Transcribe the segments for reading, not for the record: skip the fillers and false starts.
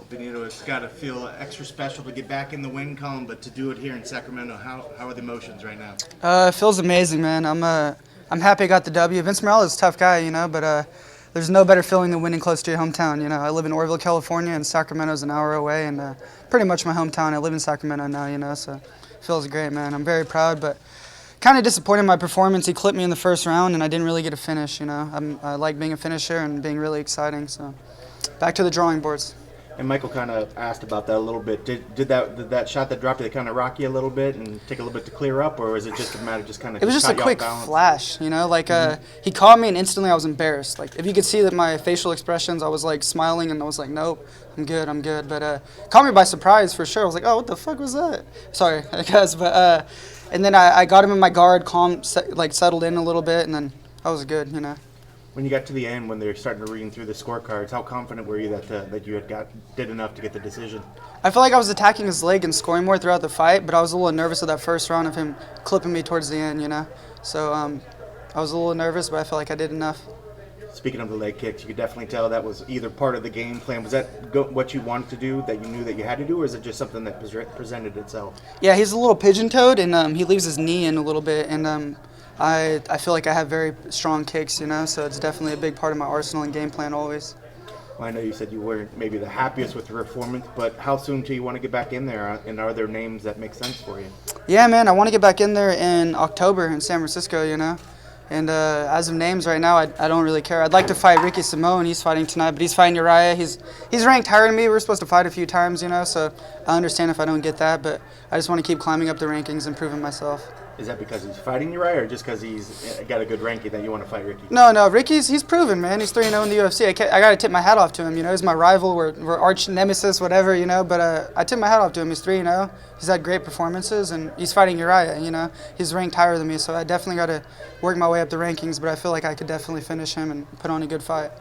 Benito, it's got to feel extra special to get back in the win column, but to do it here in Sacramento, how are the emotions right now? It feels amazing, man. I'm happy I got the W. Vince Morales is a tough guy, but there's no better feeling than winning close to your hometown. I live in Oroville, California, and Sacramento's an hour away, and pretty much my hometown. I live in Sacramento now, so it feels great, man. I'm very proud, but kind of disappointed in my performance. He clipped me in the first round, and I didn't really get a finish. I like being a finisher and being really exciting. So back to the drawing boards. And Michael kind of asked about that a little bit. Did that shot that dropped, did it kind of rock you a little bit and take a little bit to clear up, or was it just a matter of just kind of? It was just a quick flash, he caught me and instantly I was embarrassed. Like if you could see that my facial expressions, I was like smiling and I was like, nope, I'm good. But caught me by surprise for sure. I was like, oh, what the fuck was that? Sorry, I guess. But and then I got him in my guard, settled in a little bit, and then I was good. When you got to the end, when they were starting to reading through the scorecards, how confident were you that you did enough to get the decision? I felt like I was attacking his leg and scoring more throughout the fight, but I was a little nervous of that first round of him clipping me towards the end, So I was a little nervous, but I felt like I did enough. Speaking of the leg kicks, you could definitely tell that was either part of the game plan. Was that what you wanted to do, that you knew that you had to do, or is it just something that presented itself? Yeah, he's a little pigeon-toed, and he leaves his knee in a little bit, and I feel like I have very strong kicks, so it's definitely a big part of my arsenal and game plan always. Well, I know you said you weren't maybe the happiest with your performance, but how soon do you want to get back in there, and are there names that make sense for you? Yeah, man, I want to get back in there in October in San Francisco, And as of names right now, I don't really care. I'd like to fight Ricky Simone. He's fighting tonight, but he's fighting Uriah. He's ranked higher than me. We're supposed to fight a few times, so I understand if I don't get that, but I just want to keep climbing up the rankings and proving myself. Is that because he's fighting Uriah, or just because he's got a good ranking that you want to fight Ricky? No, he's proven, man. He's 3-0 in the UFC. I got to tip my hat off to him. He's my rival. We're arch nemesis, whatever, but I tip my hat off to him. He's 3-0. He's had great performances, and he's fighting Uriah, He's ranked higher than me, so I definitely got to work my way up the rankings, but I feel like I could definitely finish him and put on a good fight.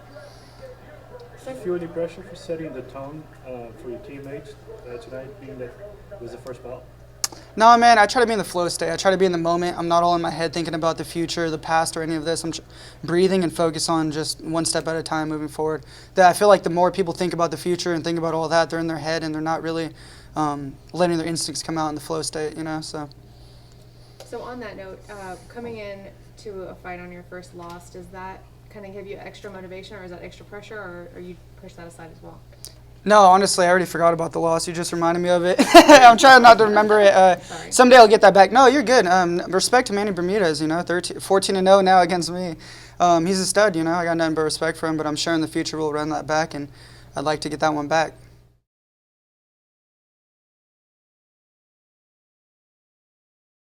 Do you feel any pressure for setting the tone for your teammates tonight, being that it was the first bout? No, man, I try to be in the flow state. I try to be in the moment. I'm not all in my head thinking about the future, the past, or any of this. I'm breathing and focus on just one step at a time moving forward. I feel like the more people think about the future and think about all that, they're in their head and they're not really letting their instincts come out in the flow state, So on that note, coming in to a fight on your first loss, does that kind of give you extra motivation, or is that extra pressure, or you push that aside as well? No, honestly, I already forgot about the loss. You just reminded me of it. I'm trying not to remember it. Someday I'll get that back. No, you're good. Respect to Manny Bermudez, 14-0 now against me. He's a stud, I got nothing but respect for him, but I'm sure in the future we'll run that back, and I'd like to get that one back.